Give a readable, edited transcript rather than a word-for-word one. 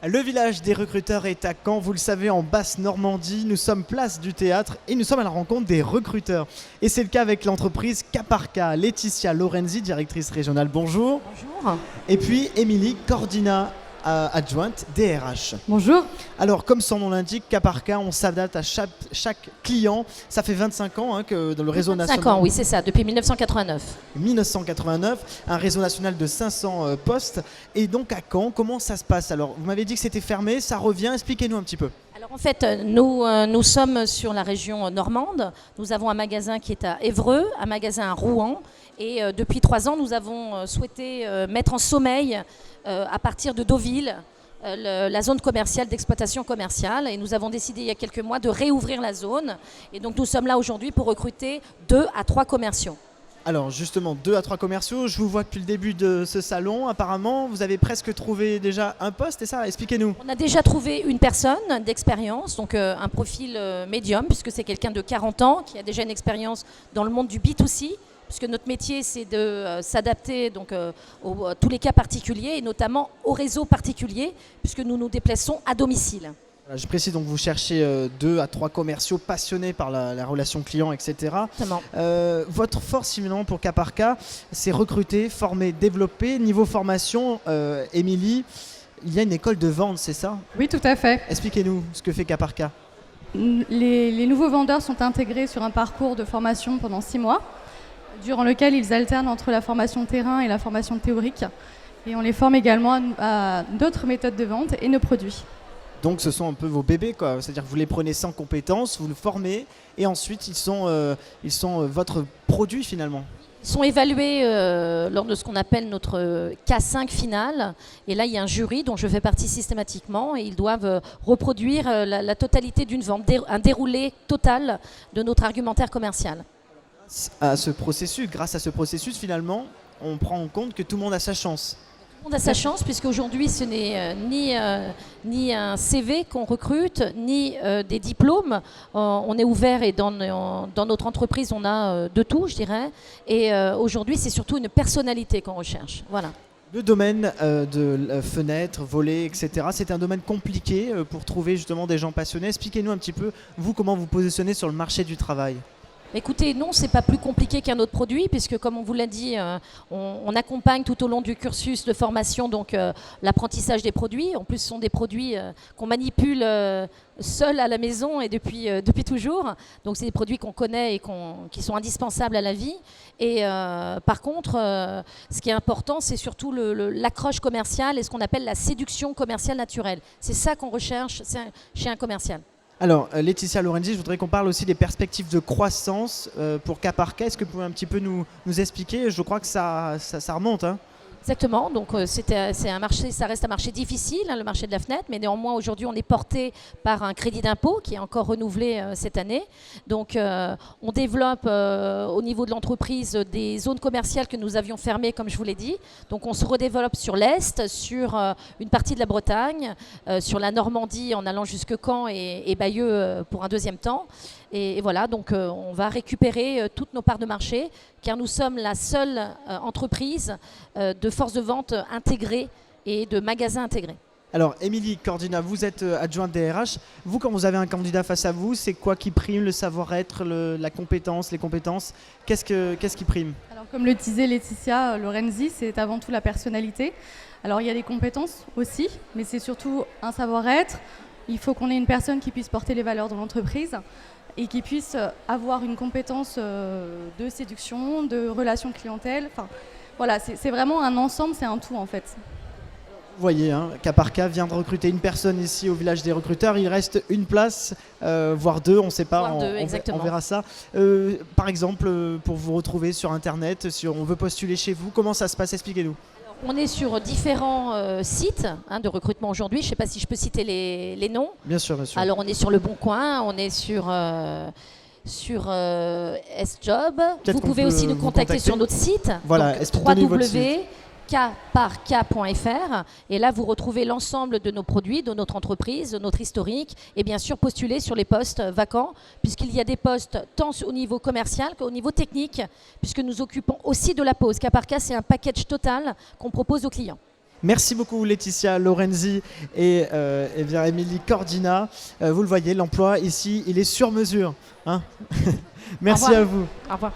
Le village des recruteurs est à Caen, vous le savez, en Basse-Normandie. Nous sommes place du théâtre et nous sommes à la rencontre des recruteurs. Et c'est le cas avec l'entreprise Caparca. Laetitia Lorenzi, directrice régionale, bonjour. Bonjour. Et puis Émilie Cordina, adjointe DRH. Bonjour. Alors, comme son nom l'indique, Caparca, on s'adapte à chaque client. Ça fait 25 ans que dans le réseau national. 25 ans, oui, c'est ça, depuis 1989. 1989, un réseau national de 500 postes. Et donc à Caen, comment ça se passe? Alors, vous m'avez dit que c'était fermé, ça revient, expliquez-nous un petit peu. Alors en fait, nous sommes sur la région normande. Nous avons un magasin qui est à Évreux, un magasin à Rouen. Et depuis 3 ans, nous avons souhaité mettre en sommeil, à partir de Deauville, la zone commerciale d'exploitation commerciale. Et nous avons décidé il y a quelques mois de réouvrir la zone. Et donc nous sommes là aujourd'hui pour recruter 2 à 3 commerciaux. Alors justement, 2 à 3 commerciaux, je vous vois depuis le début de ce salon, apparemment, vous avez presque trouvé déjà un poste, c'est ça? Expliquez-nous. On a déjà trouvé une personne d'expérience, donc un profil médium, puisque c'est quelqu'un de 40 ans qui a déjà une expérience dans le monde du B2C, puisque notre métier c'est de s'adapter donc à tous les cas particuliers et notamment au réseau particulier, puisque nous nous déplaçons à domicile. Voilà, je précise, donc vous cherchez 2 à 3 commerciaux passionnés par la relation client, etc. Exactement. Votre force finalement pour Caparca, c'est recruter, former, développer. Niveau formation, Émilie, il y a une école de vente, c'est ça? Oui, tout à fait. Expliquez-nous ce que fait Caparca. Les nouveaux vendeurs sont intégrés sur un parcours de formation pendant 6 mois, durant lequel ils alternent entre la formation terrain et la formation théorique. Et on les forme également à d'autres méthodes de vente et nos produits. Donc ce sont un peu vos bébés, quoi. C'est-à-dire que vous les prenez sans compétences, vous les formez, et ensuite ils sont votre produit finalement. Ils sont évalués lors de ce qu'on appelle notre K5 final. Et là, il y a un jury dont je fais partie systématiquement. Et ils doivent reproduire la totalité d'une vente, un déroulé total de notre argumentaire commercial. Grâce à ce processus, finalement, on prend en compte que tout le monde a sa chance. Tout le monde a sa chance, puisqu'aujourd'hui, ce n'est ni un CV qu'on recrute, ni des diplômes. On est ouvert et dans notre entreprise, on a de tout, je dirais. Et aujourd'hui, c'est surtout une personnalité qu'on recherche. Voilà. Le domaine de fenêtres, volets, etc., c'est un domaine compliqué pour trouver justement des gens passionnés. Expliquez-nous un petit peu, vous, comment vous positionnez sur le marché du travail. Écoutez, non, c'est pas plus compliqué qu'un autre produit, puisque comme on vous l'a dit, on accompagne tout au long du cursus de formation donc l'apprentissage des produits. En plus, ce sont des produits qu'on manipule seul à la maison et depuis toujours. Donc, c'est des produits qu'on connaît et qui sont indispensables à la vie. Et par contre, ce qui est important, c'est surtout l'accroche commerciale et ce qu'on appelle la séduction commerciale naturelle. C'est ça qu'on recherche chez un commercial. Alors, Laetitia Lorenzi, je voudrais qu'on parle aussi des perspectives de croissance pour Caparca. Est-ce que vous pouvez un petit peu nous expliquer? Je crois que ça remonte. Hein. Exactement, donc c'est un marché, ça reste un marché difficile, hein, le marché de la fenêtre, mais néanmoins aujourd'hui on est porté par un crédit d'impôt qui est encore renouvelé cette année. Donc on développe au niveau de l'entreprise des zones commerciales que nous avions fermées, comme je vous l'ai dit. Donc on se redéveloppe sur l'Est, sur une partie de la Bretagne, sur la Normandie en allant jusque Caen et Bayeux pour un deuxième temps. Et voilà, donc on va récupérer toutes nos parts de marché, car nous sommes la seule entreprise de force de vente intégrée et de magasins intégrés. Alors, Émilie Cordina, vous êtes adjointe DRH. Vous, quand vous avez un candidat face à vous, c'est quoi qui prime? Le savoir-être, la compétence, les compétences? Qu'est-ce qui prime? Alors, comme le disait Laetitia Lorenzi, c'est avant tout la personnalité. Alors, il y a des compétences aussi, mais c'est surtout un savoir-être. Il faut qu'on ait une personne qui puisse porter les valeurs de l'entreprise et qui puisse avoir une compétence de séduction, de relation clientèle. Enfin, voilà, c'est vraiment un ensemble, c'est un tout en fait. Vous voyez, hein, Caparca vient de recruter une personne ici au village des recruteurs. Il reste une place, voire 2, on ne sait pas, on verra ça. Par exemple, pour vous retrouver sur Internet, si on veut postuler chez vous, comment ça se passe? Expliquez-nous. On est sur différents sites de recrutement aujourd'hui. Je ne sais pas si je peux citer les noms. Bien sûr, bien sûr. Alors, on est sur Le Bon Coin, on est sur S-Job. Vous pouvez aussi nous contacter sur notre site. Voilà, www.caparca.fr. Et là, vous retrouvez l'ensemble de nos produits, de notre entreprise, de notre historique. Et bien sûr, postuler sur les postes vacants, puisqu'il y a des postes tant au niveau commercial qu'au niveau technique, puisque nous occupons aussi de la pose. Caparca, c'est un package total qu'on propose aux clients. Merci beaucoup Laetitia Lorenzi et bien Émilie Cordina. Vous le voyez, l'emploi ici, il est sur mesure. Hein. Merci à vous. Au revoir.